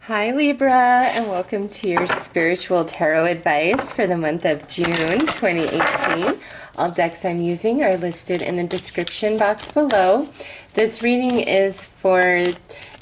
Hi Libra, and welcome to your spiritual tarot advice for the month of June 2018. All decks I'm using are listed in the description box below. This reading is for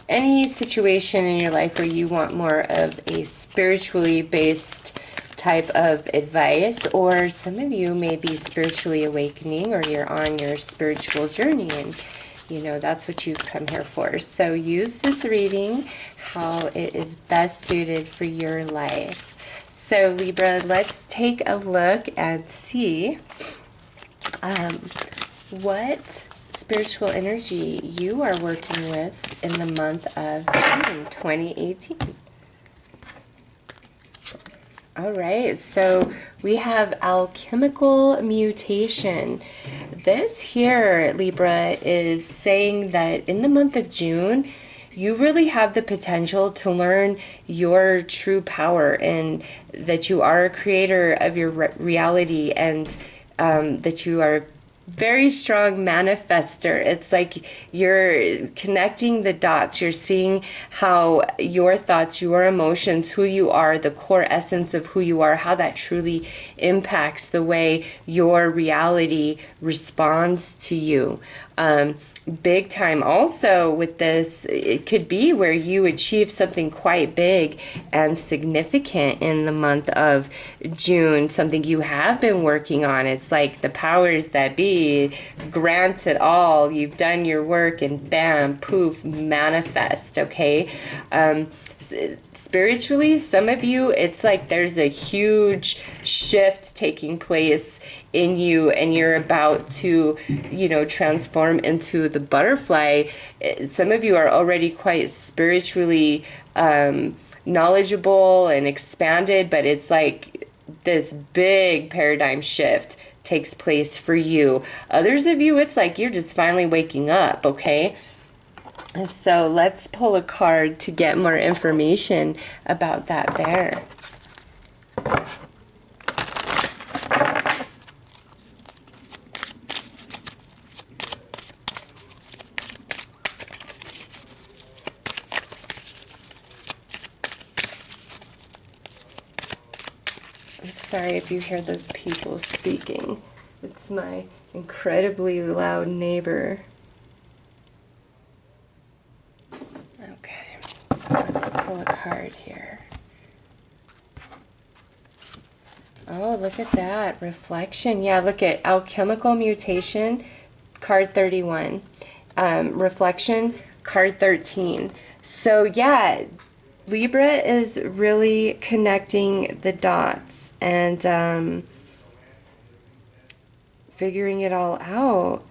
any situation in your life where you want more of a spiritually based type of advice, or some of you may be spiritually awakening, or you're on your spiritual journey and you know that's what you've come here for. So use this reading how it is best suited for your life. So Libra, let's take a look and see what spiritual energy you are working with in the month of June 2018. All right, so we have alchemical mutation. This here, Libra, is saying that in the month of June, you really have the potential to learn your true power and that you are a creator of your reality, and that you are very strong manifester. It's like you're connecting the dots. You're seeing how your thoughts, your emotions, who you are, the core essence of who you are, how that truly impacts the way your reality responds to you. Big time also with this, it could be where you achieve something quite big and significant in the month of June, something you have been working on. It's like the powers that be grant it all. You've done your work and bam, poof, manifest, okay? Spiritually, some of you, it's like there's a huge shift taking place in you, and you're about to, you know, transform into the butterfly. Some of you are already quite spiritually knowledgeable and expanded, but it's like this big paradigm shift takes place for you. Others of you, it's like you're just finally waking up, okay? So let's pull a card to get more information about that there. I'm sorry if you hear those people speaking. It's my incredibly loud neighbor. Okay, so let's pull a card here. Oh, look at that. Reflection. Yeah, look at alchemical mutation, card 31. Reflection, card 13. So yeah, Libra is really connecting the dots and figuring it all out.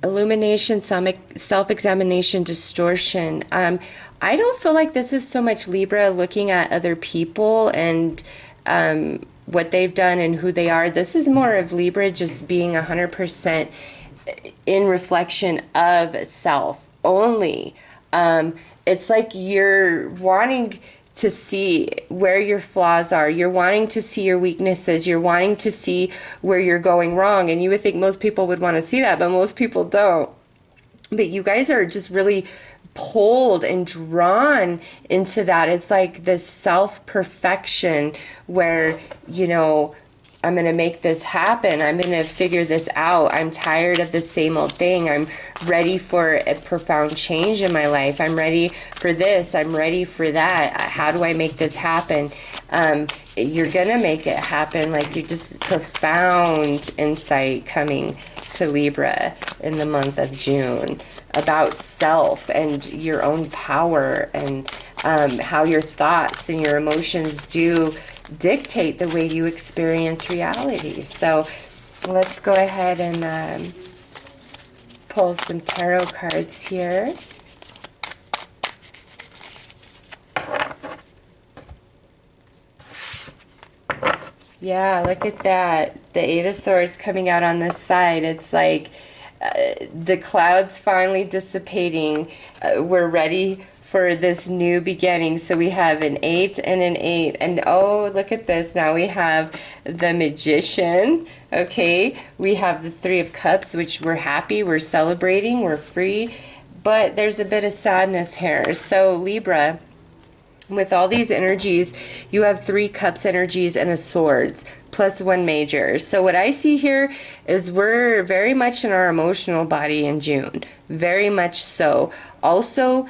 Illumination, self-examination, distortion. I don't feel like this is so much Libra looking at other people and what they've done and who they are. This is more of Libra just being 100% in reflection of self only. It's like you're wanting to see where your flaws are. You're wanting to see your weaknesses. You're wanting to see where you're going wrong. And you would think most people would want to see that, but most people don't. But you guys are just really pulled and drawn into that. It's like this self-perfection where, you know, I'm going to make this happen. I'm going to figure this out. I'm tired of the same old thing. I'm ready for a profound change in my life. I'm ready for this. I'm ready for that. How do I make this happen? You're going to make it happen. Like, you're just profound insight coming to Libra in the month of June about self and your own power, and how your thoughts and your emotions do dictate the way you experience reality. So let's go ahead and pull some tarot cards here. Yeah, look at that. The Eight of Swords coming out on this side. It's like the clouds finally dissipating. We're ready for this new beginning. So we have an 8 and an 8, and oh, look at this. Now we have the Magician. Okay, we have the Three of Cups, which we're happy, we're celebrating, we're free. but there's a bit of sadness here. So Libra, with all these energies, you have 3 cups energies and a swords plus 1 major. So what I see here is we're very much in our emotional body in June, very much so. Also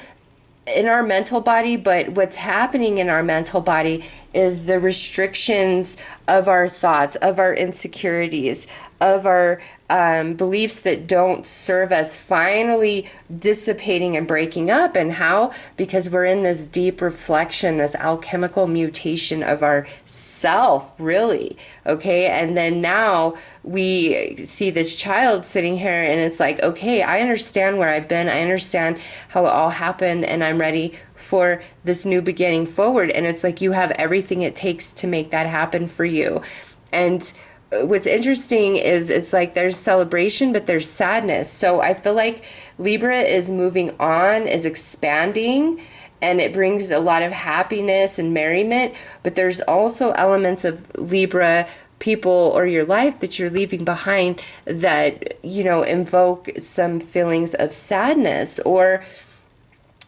in our mental body, but what's happening in our mental body is the restrictions of our thoughts, of our insecurities, of our beliefs that don't serve us finally dissipating and breaking up. And how? Because we're in this deep reflection, this alchemical mutation of our self, really. Okay, and then now we see this child sitting here and it's like, okay, I understand where I've been, I understand how it all happened, and I'm ready for this new beginning forward. And it's like you have everything it takes to make that happen for you. And what's interesting is it's like there's celebration, but there's sadness. So I feel like Libra is moving on, is expanding, and it brings a lot of happiness and merriment. But there's also elements of Libra people or your life that you're leaving behind that, you know, invoke some feelings of sadness. Or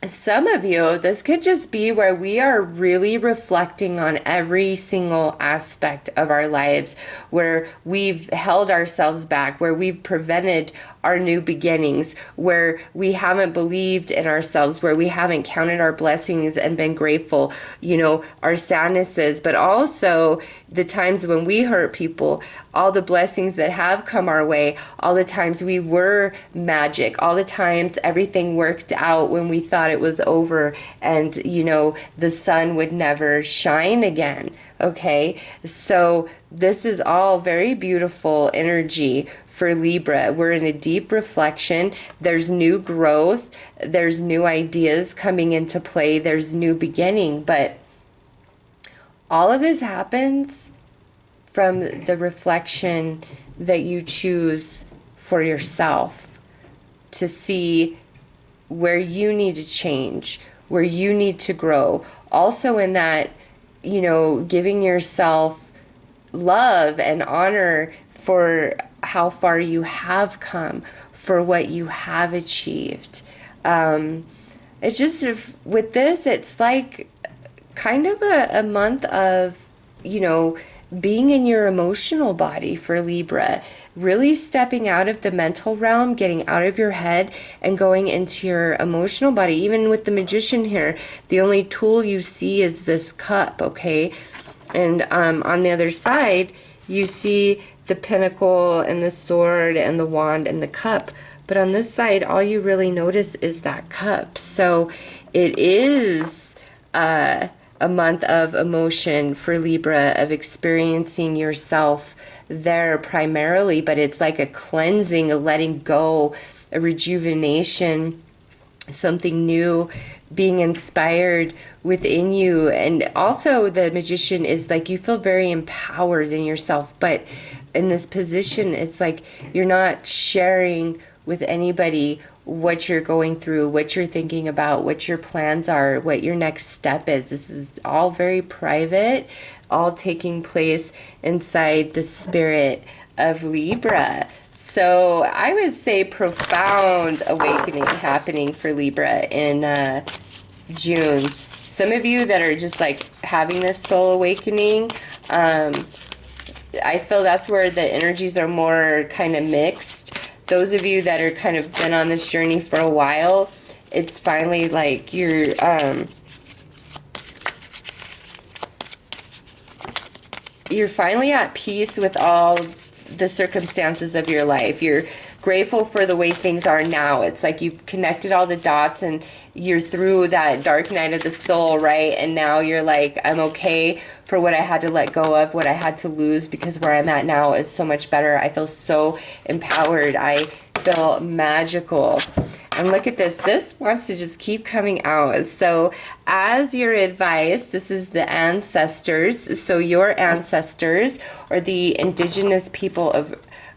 some of you, this could just be where we are really reflecting on every single aspect of our lives, where we've held ourselves back, where we've prevented our new beginnings, where we haven't believed in ourselves, where we haven't counted our blessings and been grateful, you know, our sadnesses, but also the times when we hurt people, all the blessings that have come our way, all the times we were magic, all the times everything worked out when we thought it was over and, you know, the sun would never shine again. Okay, so this is all very beautiful energy for Libra. We're in a deep reflection. There's new growth. There's new ideas coming into play. There's new beginning. But all of this happens from the reflection that you choose for yourself to see where you need to change, where you need to grow. Also in that, you know, giving yourself love and honor for how far you have come, for what you have achieved. It's just, with this, it's like kind of a month of, you know, being in your emotional body for Libra, really stepping out of the mental realm, getting out of your head and going into your emotional body. Even with the Magician here, the only tool you see is this cup, okay? And on the other side, you see the pentacle and the sword and the wand and the cup. But on this side, all you really notice is that cup. So it is a month of emotion for Libra, of experiencing yourself there primarily, but it's like a cleansing, a letting go, a rejuvenation, something new being inspired within you. And also the Magician is like, you feel very empowered in yourself, but in this position, it's like you're not sharing with anybody what you're going through, what you're thinking about, what your plans are, what your next step is. This is all very private, all taking place inside the spirit of Libra. So I would say profound awakening happening for Libra in June. Some of you that are just like having this soul awakening, I feel that's where the energies are more kind of mixed. Those of you that are kind of been on this journey for a while, it's finally like you're finally at peace with all the circumstances of your life. You're grateful for the way things are now. It's like you've connected all the dots and you're through that dark night of the soul, right? And now you're like, I'm okay for what I had to let go of, what I had to lose, because where I'm at now is so much better. I feel so empowered. I feel magical. And look at this. This wants to just keep coming out. So as your advice, this is the ancestors. So your ancestors, or the indigenous people of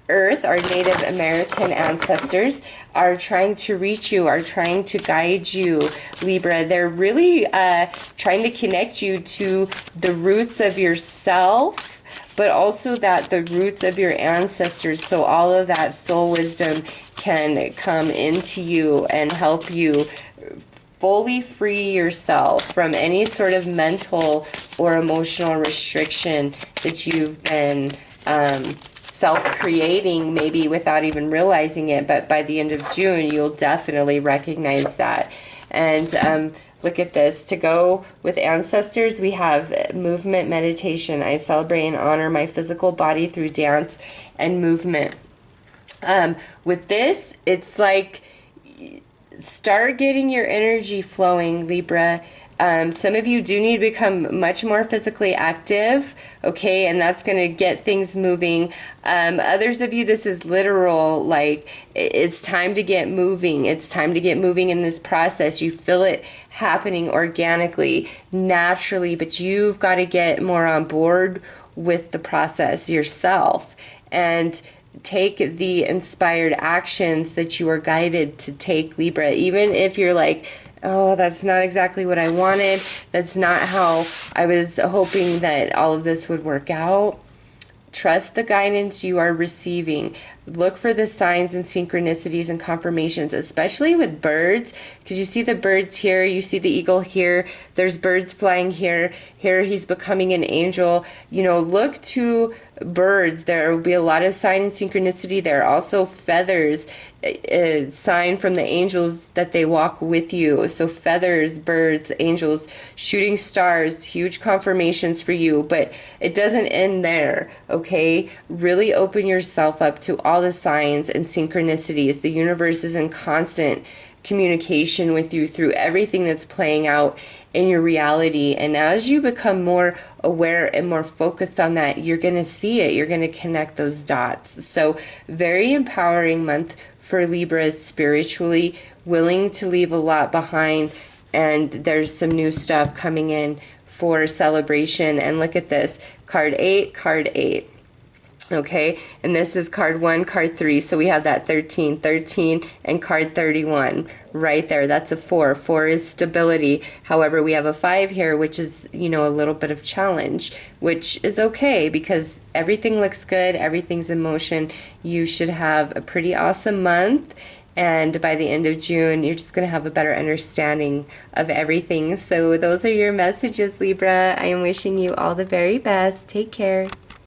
Earth, our Native American ancestors, are trying to reach you, are trying to guide you, Libra. They're really trying to connect you to the roots of yourself, but also that the roots of your ancestors. So all of that soul wisdom can come into you and help you fully free yourself from any sort of mental or emotional restriction that you've been self-creating, maybe without even realizing it. But by the end of June, you'll definitely recognize that. And look at this. To go with ancestors, we have movement meditation. I celebrate and honor my physical body through dance and movement. With this, it's like, start getting your energy flowing, Libra. Some of you do need to become much more physically active, okay, and that's going to get things moving. Others of you, this is literal, like, it's time to get moving. It's time to get moving in this process. You feel it happening organically, naturally, but you've got to get more on board with the process yourself and take the inspired actions that you are guided to take, Libra. Even if you're like, oh, that's not exactly what I wanted, that's not how I was hoping that all of this would work out. Trust the guidance you are receiving. Look for the signs and synchronicities and confirmations, especially with birds, because you see the birds here, you see the eagle here, there's birds flying here, here he's becoming an angel. You know, look to birds. There will be a lot of sign and synchronicity. There are also feathers, a sign from the angels that they walk with you. So feathers, birds, angels, shooting stars, huge confirmations for you. But it doesn't end there, okay? Really open yourself up to all the signs and synchronicities. The universe is in constant communication with you through everything that's playing out in your reality. And as you become more aware and more focused on that, you're going to see it. You're going to connect those dots. So very empowering month for Libras spiritually, willing to leave a lot behind. And there's some new stuff coming in for celebration. And look at this, card 8, card 8. Okay, and this is card 1, card 3, so we have that 13, and card 31 right there. That's a 4. 4 is stability. However, we have a 5 here, which is, you know, a little bit of challenge, which is okay because everything looks good, everything's in motion. You should have a pretty awesome month, and by the end of June, you're just going to have a better understanding of everything. So those are your messages, Libra. I am wishing you all the very best. Take care.